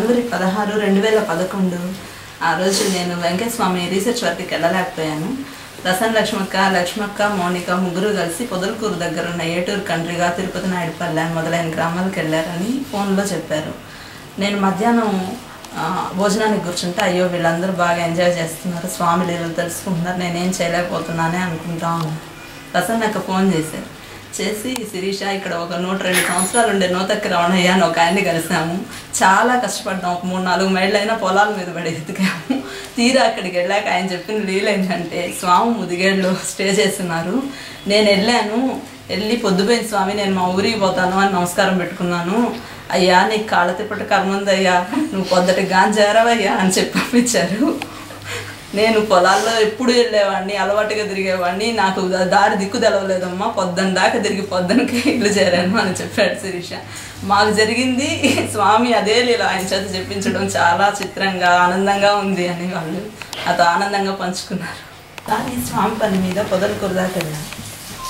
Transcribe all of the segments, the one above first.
జనవరి 16, 2011 ఆ రోజు నేను వెంకటస్వామి రీసెర్చ్ వర్క్కి వెళ్ళలేకపోయాను. ప్రసన్న లక్ష్మక్క, మౌనిక ముగ్గురు కలిసి పొదలకూరు దగ్గర ఉన్న ఏటూరు కండ్రిగా, తిరుపతి నాయుడుపల్లె మొదలైన గ్రామాలకు వెళ్ళారని ఫోన్లో చెప్పారు. నేను మధ్యాహ్నం భోజనానికి కూర్చుంటే అయ్యో వీళ్ళందరూ బాగా ఎంజాయ్ చేస్తున్నారు, స్వామి లీలలు తెలుసుకుంటున్నారు, నేనేం చేయలేకపోతున్నానే అనుకుంటా ఉన్నాను. ప్రసన్నక్క ఫోన్ చేసి శిరీష ఇక్కడ ఒక 102 సంవత్సరాలు ఉండే నూతక్కి రమణయ్య అని ఒక ఆయన్ని కలిసాము. చాలా కష్టపడ్డాం, ఒక 3-4 మైళ్ళైనా పొలాల మీద పడి ఎతికాము. తీరా అక్కడికి వెళ్ళాక ఆయన చెప్పిన లీల ఏంటంటే స్వామి ముదిగేళ్ళు స్టే చేస్తున్నారు. నేను వెళ్ళి పొద్దుపోయిన స్వామి నేను మా ఊరికి పోతాను అని నమస్కారం పెట్టుకున్నాను. అయ్యా నీకు కాళ్ళ తిప్పటి కర్మందయ్యా, నువ్వు పొద్దుటికి గాంజారవయ్యా అని చెప్పి పంపించారు. నేను పొలాల్లో ఎప్పుడు వెళ్ళేవాడిని, అలవాటుగా తిరిగేవాడిని, నాకు దారి దిక్కు తెలవలేదమ్మా, పొద్దున్న దాకా తిరిగి పొద్దునకే ఇల్లు చేరాను అని చెప్పాడు శిరీష. మాకు జరిగింది స్వామి అదే లీల ఆయన చేత చెప్పించడం చాలా చిత్రంగా ఆనందంగా ఉంది అని వాళ్ళు అతో ఆనందంగా పంచుకున్నారు. కానీ స్వామి పని మీద పొదలకూరు దాకా వెళ్ళాను.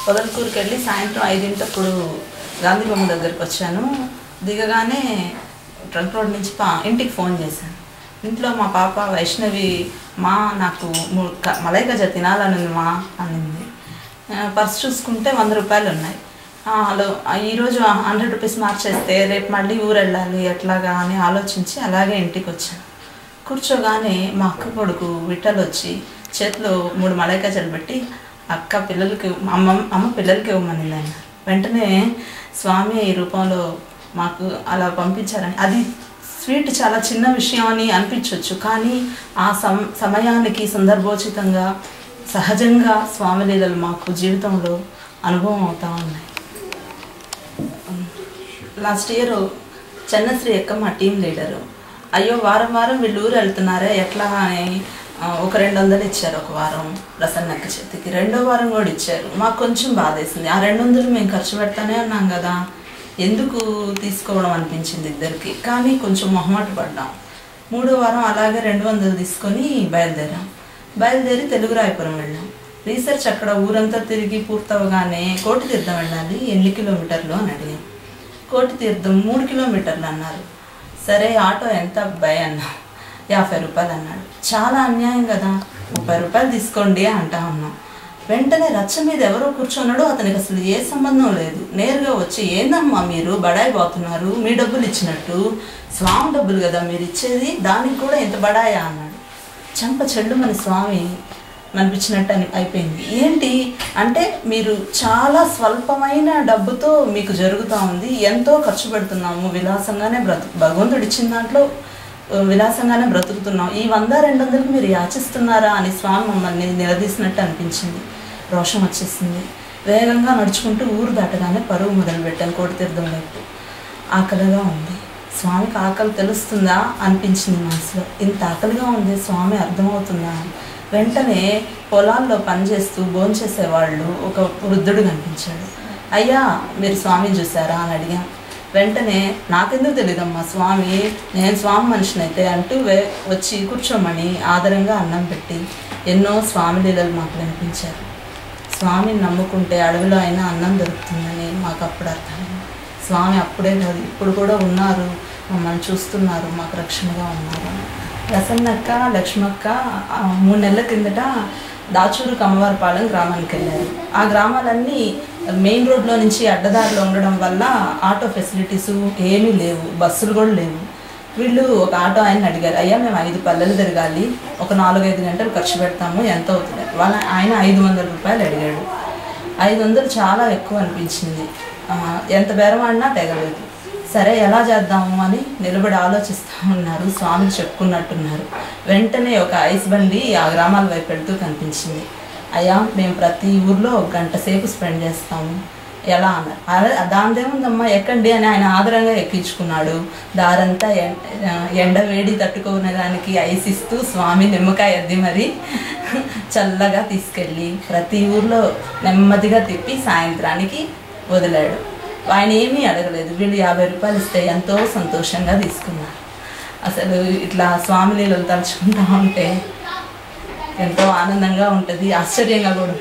పొదలకూరుకి వెళ్ళి సాయంత్రం 5 గాంధీ బొమ్మ దగ్గరికి వచ్చాను. దిగగానే ట్రంక్ రోడ్ నుంచి ఇంటికి ఫోన్ చేశాను. ఇంట్లో మా పాప వైష్ణవి నాకు మలైగజ తినాలని మా అనింది. పర్స్ చూసుకుంటే 100 రూపాయలు ఉన్నాయి. హలో, ఈరోజు 100 రూపీస్ మార్చేస్తే రేపు మళ్ళీ ఊరు వెళ్ళాలి ఎట్లాగా అని ఆలోచించి అలాగే ఇంటికి వచ్చాను. కూర్చోగానే మా అక్క కొడుకు విఠల్ వచ్చి చేతిలో 3 మలైగజలు పెట్టి అక్క పిల్లలకి అమ్మ పిల్లలకి ఇవ్వమనింది ఆయన. వెంటనే స్వామి ఈ రూపంలో మాకు అలా పంపించారని, అది స్వీట్ చాలా చిన్న విషయం అని అనిపించవచ్చు, కానీ ఆ సమయానికి సందర్భోచితంగా సహజంగా స్వామి లీలలు మాకు జీవితంలో అనుభవం అవుతూ ఉన్నాయి. లాస్ట్ ఇయర్ చెన్నశ్రీ ఎక్క మా టీం లీడరు, అయ్యో వారం వీళ్ళు ఊరు వెళ్తున్నారే ఎట్లా అని ఒక 200 ఇచ్చారు ఒక వారం ప్రసన్నక్క చేతికి. 2వ వారం కూడా ఇచ్చారు. మాకు కొంచెం బాధేసింది. ఆ 200 మేము ఖర్చు పెడతానే అన్నాం కదా, ఎందుకు తీసుకోవడం అనిపించింది ఇద్దరికి. కానీ కొంచెం మొహమాట పడ్డాం. 3వ వారం అలాగే 200 తీసుకొని బయలుదేరి తెలుగురాయపురం వెళ్ళాం. రీసెర్చ్ అక్కడ ఊరంతా తిరిగి పూర్తవగానే కోటితీర్థం వెళ్ళాలి, ఎన్ని కిలోమీటర్లు అని అడిగాం. కోటితీర్థం 3 కిలోమీటర్లు అన్నారు. సరే ఆటో ఎంత అబ్బాయి అన్నా, 50 రూపాయలు అన్నాడు. చాలా అన్యాయం కదా, 30 రూపాయలు తీసుకోండి అంటా ఉన్నాం. వెంటనే రచ్చ మీద ఎవరో కూర్చున్నాడో, అతనికి అసలు ఏ సంబంధం లేదు. నేరుగా వచ్చి ఏందమ్మా మీరు బడాయి పోతున్నారు, మీ డబ్బులు ఇచ్చినట్టు, స్వామి డబ్బులు కదా మీరు ఇచ్చేది, దానికి కూడా ఇంత బడాయా అన్నాడు. చెంప చెల్లు మన స్వామి అనిపించినట్టు అయిపోయింది. ఏంటి అంటే మీరు చాలా స్వల్పమైన డబ్బుతో మీకు జరుగుతూ ఉంది, ఎంతో ఖర్చు పెడుతున్నాము, విలాసంగానే భగవంతుడు ఇచ్చిన దాంట్లో విలాసంగానే బ్రతుకుతున్నాం, ఈ 100-200కి మీరు యాచిస్తున్నారా అని స్వామి మమ్మల్ని నిలదీసినట్టు అనిపించింది. రోషం వచ్చేసింది. వేగంగా నడుచుకుంటూ ఊరు దాటగానే పరుగు మొదలుపెట్టాను కోటితీర్థం వైపు. ఆకలిగా ఉంది. స్వామికి ఆకలి తెలుస్తుందా అనిపించింది మనసులో. ఇంత ఆకలిగా ఉంది, స్వామి అర్థమవుతుందా అని. వెంటనే పొలాల్లో పనిచేస్తూ భోంచేసేవాళ్ళు ఒక వృద్ధుడు కనిపించాడు. అయ్యా మీరు స్వామిని చూసారా అని అడిగాం. వెంటనే నాకెందుకు తెలియదమ్మా స్వామి, నేను స్వామి మనిషిని అయితే అంటూ వచ్చి కూర్చోమని ఆదరంగా అన్నం పెట్టి ఎన్నో స్వామి లీలలు మాకు వినిపించారు. స్వామిని నమ్ముకుంటే అడవిలో అయినా అన్నం దొరుకుతుందని మాకు అప్పుడు అర్థమైంది. స్వామి అప్పుడే కాదు ఇప్పుడు కూడా ఉన్నారు, మమ్మల్ని చూస్తున్నారు, మాకు రక్షణగా ఉన్నారు. ప్రసన్నక్క లక్ష్మక్క 3 నెలల కిందట దాచూరు కమ్మవారిపాలెం గ్రామానికి వెళ్ళారు. ఆ గ్రామాలన్నీ మెయిన్ రోడ్లో నుంచి అడ్డదారిలో ఉండడం వల్ల ఆటో ఫెసిలిటీసు ఏమీ లేవు, బస్సులు కూడా లేవు. వీళ్ళు ఒక ఆటో ఆయన అడిగారు, అయ్యా మేము 5 పల్లెలు తిరగాలి, ఒక 4-5 గంటలు ఖర్చు పెడతాము, ఎంత అవుతుంది? ఆయన 500 రూపాయలు అడిగాడు. 500 చాలా ఎక్కువ అనిపించింది. ఎంత బేరమాడినా తెగలేదు. సరే ఎలా చేద్దాము అని నిలబడి ఆలోచిస్తూ ఉన్నారు. స్వామికి చెప్పుకున్నట్టున్నారు. వెంటనే ఒక ఐస్ బండి ఆ గ్రామాల వైపు వెళ్తూ కనిపించింది. అయ్యా మేము ప్రతి ఊర్లో 1 గంట సేపు స్పెండ్ చేస్తాము, ఎలా అన్నారు. దానిదేముందమ్మా ఎక్కండి అని ఆయన ఆదరంగా ఎక్కించుకున్నాడు. దారంతా ఎండ వేడి తట్టుకునే దానికి ఐస్ ఇస్తూ స్వామి నిమ్మకాయ అద్ది మరి చల్లగా తీసుకెళ్ళి ప్రతి ఊర్లో నెమ్మదిగా తిప్పి సాయంత్రానికి వదిలాడు. ఆయన ఏమీ అడగలేదు. వీళ్ళు 50 రూపాయలు ఇస్తే ఎంతో సంతోషంగా తీసుకున్నారు. అసలు ఇట్లా స్వామి లీలలు తలుచుకుంటూ ఉంటే ఎంతో ఆనందంగా ఉంటుంది, ఆశ్చర్యంగా కూడా.